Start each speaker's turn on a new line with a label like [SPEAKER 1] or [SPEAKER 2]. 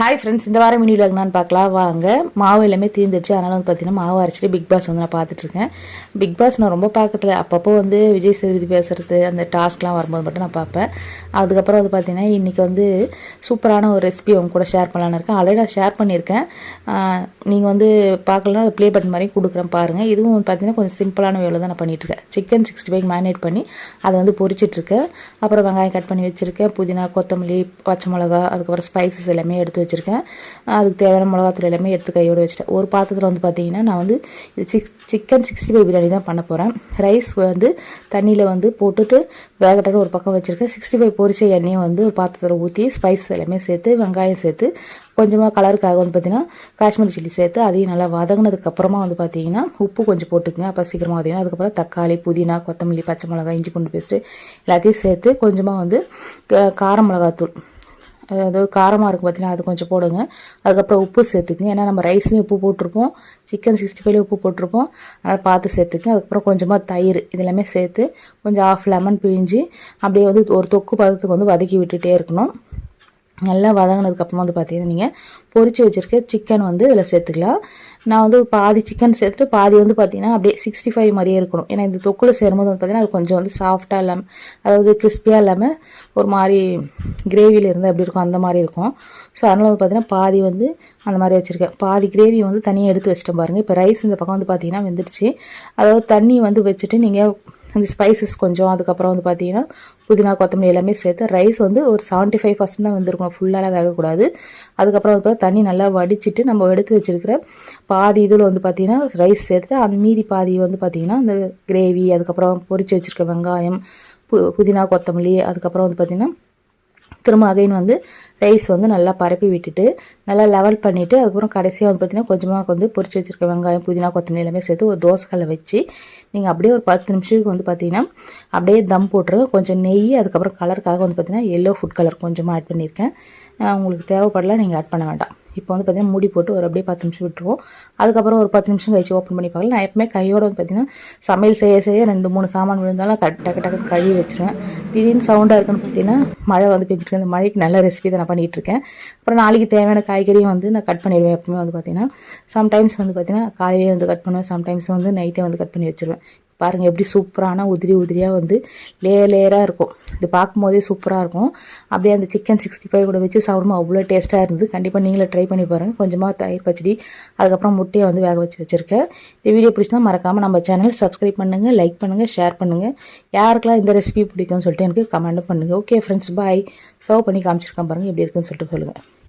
[SPEAKER 1] Hi friends, இந்த வாரம் mini vlog நான் பார்க்கலாம் வாங்க. மாவு எல்லாமே தீர்ந்துருச்சு. அதனால் வந்து பார்த்தீங்கன்னா மாவு அரைச்சிட்டு பிக் பாஸ் வந்து நான் பார்த்துட்ருக்கேன். பிக் பாஸ் நான் ரொம்ப பார்க்கறதில்ல. அப்பப்போ வந்து விஜய் சேதுபதி பேசுகிறது அந்த டாஸ்க்லாம் வரும்போது மட்டும் நான் பார்ப்பேன். அதுக்கப்புறம் வந்து பார்த்தீங்கன்னா இன்றைக்கி வந்து சூப்பரான ஒரு ரெசிபி அவங்க கூட ஷேர் பண்ணலான்னு இருக்கேன். ஆல்ரெடி நான் ஷேர் பண்ணியிருக்கேன். நீங்கள் வந்து பார்க்கலன்னா ப்ளே பட்டன் மாதிரி கொடுக்குறேன் பாருங்கள். இதுவும் வந்து பார்த்தீங்கன்னா கொஞ்சம் சிம்பிளான வேலை தான் நான் பண்ணிகிட்ருக்கேன். சிக்கன் 65 மேரினேட் பண்ணி அதை வந்து பொரிச்சிட்ருக்கேன். அப்புறம் வெங்காயம் கட் பண்ணி வச்சுருக்கேன். புதினா, கொத்தமல்லி, பச்சை மிளகா, அதுக்கப்புறம் ஸ்பைசஸ் எல்லாமே எடுத்து வச்சுருக்கேன். அதுக்கு தேவையான மிளகாத்தூள் எல்லாமே எடுத்து கையோடு வச்சுட்டேன். ஒரு பாத்திரத்தில் வந்து பார்த்தீங்கன்னா நான் வந்து சிக்கன் 65 பிரியாணி தான் பண்ண போகிறேன். ரைஸ் வந்து தண்ணியில் வந்து போட்டுட்டு வேகட்டோட ஒரு பக்கம் வச்சுருக்கேன். 65 பொரிச்ச எண்ணெயை வந்து ஒரு பாத்திரத்தில் ஊற்றி ஸ்பைஸ் எல்லாமே சேர்த்து வெங்காயம் சேர்த்து கொஞ்சமாக கலருக்காக வந்து பார்த்திங்கன்னா காஷ்மீரி சில்லி சேர்த்து அதையும் நல்லா வதங்கினதுக்கப்புறமா வந்து பார்த்திங்கன்னா உப்பு கொஞ்சம் போட்டுக்குங்க. அப்போ சீக்கிரமாக வதங்கினா அதுக்கப்புறம் தக்காளி, புதினா, கொத்தமல்லி, பச்சை மிளகாய், இஞ்சி பூண்டு பேஸ்ட்டு எல்லாத்தையும் சேர்த்து கொஞ்சமாக வந்து கார மிளகாத்தூள், அதாவது காரமாக இருக்கும் பார்த்தீங்கன்னா அது கொஞ்சம் போடுங்க. அதுக்கப்புறம் உப்பு சேர்த்துக்குங்க. ஏன்னா நம்ம ரைஸ்லேயும் உப்பு போட்டிருப்போம், சிக்கன் 65லேயும் உப்பு போட்டிருப்போம். அதனால் பார்த்து சேர்த்துக்குங்க. அதுக்கப்புறம் கொஞ்சமாக தயிர் இதெல்லாமே சேர்த்து கொஞ்சம் ஆஃப் லெமன் பிழிஞ்சு அப்படியே வந்து ஒரு தொக்கு பதத்துக்கு வந்து வதக்கி விட்டுகிட்டே இருக்கணும். நல்லா வதங்கினதுக்கப்புறமா வந்து பார்த்தீங்கன்னா நீங்கள் பொரிச்சு வச்சுருக்க சிக்கன் வந்து இதில் சேர்த்துக்கலாம். நான் வந்து பாதி சிக்கன் சேர்த்துட்டு பாதி வந்து பார்த்தீங்கன்னா அப்படியே 65 மாதிரியே இருக்கணும். ஏன்னா இந்த தொக்குல சேரும்போது வந்து பார்த்தீங்கன்னா அது கொஞ்சம் வந்து சாஃப்டாக இல்லாமல், அதாவது கிறிஸ்பியாக இல்லாமல் ஒரு மாதிரி கிரேவியில் இருந்தால் எப்படி இருக்கும் அந்த மாதிரி இருக்கும். ஸோ அதனால் வந்து பார்த்தீங்கன்னா பாதி வந்து அந்த மாதிரி வச்சுருக்கேன். பாதி கிரேவி வந்து தனியாக எடுத்து வச்சுட்டேன் பாருங்கள். இப்போ ரைஸ் இந்த பக்கம் வந்து பார்த்தீங்கன்னா வெந்துடுச்சு. அதாவது தண்ணி வந்து வச்சுட்டு நீங்கள் அந்த ஸ்பைசஸ் கொஞ்சம், அதுக்கப்புறம் வந்து பார்த்தீங்கன்னா புதினா, கொத்தமல்லி எல்லாமே சேர்த்து ரைஸ் வந்து ஒரு 75% தான் வந்திருக்கணும், ஃபுல்லாலாம் வேகக்கூடாது. அதுக்கப்புறம் வந்து தண்ணி நல்லா வடிச்சிட்டு நம்ம எடுத்து வச்சுருக்கிற பாதி இதில் வந்து பார்த்திங்கன்னா ரைஸ் சேர்த்துட்டு அந்த மீதி பாதி வந்து பார்த்திங்கன்னா அந்த கிரேவி, அதுக்கப்புறம் பொரிச்சு வச்சுருக்க வெங்காயம், புதினா, கொத்தமல்லி, அதுக்கப்புறம் வந்து பார்த்திங்கன்னா திரும்ப அகைன் வந்து ரைஸ் வந்து நல்லா பரப்பி விட்டுட்டு நல்லா லெவல் பண்ணிவிட்டு அதுக்கப்புறம் கடைசியாக வந்து பார்த்திங்கன்னா கொஞ்சமாக வந்து பொரிச்சு வச்சுருக்க வெங்காயம், புதினா, கொத்தமல்லி எல்லாமே சேர்த்து ஒரு தோசைக்கல்லை வச்சு நீங்கள் அப்படியே ஒரு 10 நிமிஷத்துக்கு வந்து பார்த்திங்கன்னா அப்படியே தம் போட்டுருங்க. கொஞ்சம் நெய், அதுக்கப்புறம் கலருக்காக வந்து பார்த்திங்கன்னா எல்லோ ஃபுட் கலர் கொஞ்சமாக ஆட் பண்ணியிருக்கேன். உங்களுக்கு தேவைப்படலாம், நீங்கள் ஆட் பண்ண வேண்டாம். இப்போ வந்து பார்த்திங்கன்னா மூடி போட்டு ஒரு அப்படியே 10 நிமிஷம் விட்டுருவோம். அதுக்கப்புறம் ஒரு 10 நிமிஷம் கழிச்சு ஓப்பன் பண்ணி பார்க்கலாம். நான் எப்பவுமே கையோடு வந்து பார்த்திங்கன்னா சமையல் செய்ய 2-3 சாமான் விழுந்தாலும் டக்கு டக்குன்னு கழுவி வச்சுருவேன். திடீர்னு சவுண்டாக இருக்குன்னு பார்த்தீங்கன்னா மழை வந்து பெஞ்சிட்டு இந்த மழைக்கு நல்ல ரெசிபி தான் நான் பண்ணிகிட்ருக்கேன். அப்புறம் நாளைக்கு தேவையான காய்கறியும் வந்து நான் கட் பண்ணிடுவேன். எப்பவுமே வந்து பார்த்திங்கன்னா சம்டைம்ஸ் வந்து பார்த்திங்கன்னா காலையிலே வந்து கட் பண்ணுவேன், சம்டைம்ஸ் வந்து நைட்டே வந்து கட் பண்ணி வச்சுருவேன். பாருங்கள் எப்படி சூப்பரான உதிரியாக வந்து லேயராக இருக்கும். இது பார்க்கும்போதே சூப்பராக இருக்கும். அப்படியே அந்த சிக்கன் 65 கூட வச்சு சாப்பிடும்போது அவ்வளோ டேஸ்ட்டாக இருந்தது. கண்டிப்பாக நீங்களே ட்ரை பண்ணி பாருங்கள். கொஞ்சமாக தயிர் பச்சடி, அதுக்கப்புறம் முட்டையை வந்து வேக வச்சுருக்கேன். இந்த வீடியோ பிடிச்சினா மறக்காமல் நம்ம சேனல் சப்ஸ்கிரைப் பண்ணுங்கள், லைக் பண்ணுங்கள், ஷேர் பண்ணுங்கள். யாருக்கெல்லாம் இந்த ரெசிபி பிடிக்கும்னு சொல்லிட்டு எனக்கு கமெண்ட் பண்ணுங்கள். ஓகே ஃப்ரெண்ட்ஸ், பாய். சர்வ் பண்ணி காமிச்சிருக்கேன் பாருங்கள் எப்படி இருக்குன்னு சொல்லிட்டு சொல்லுங்கள்.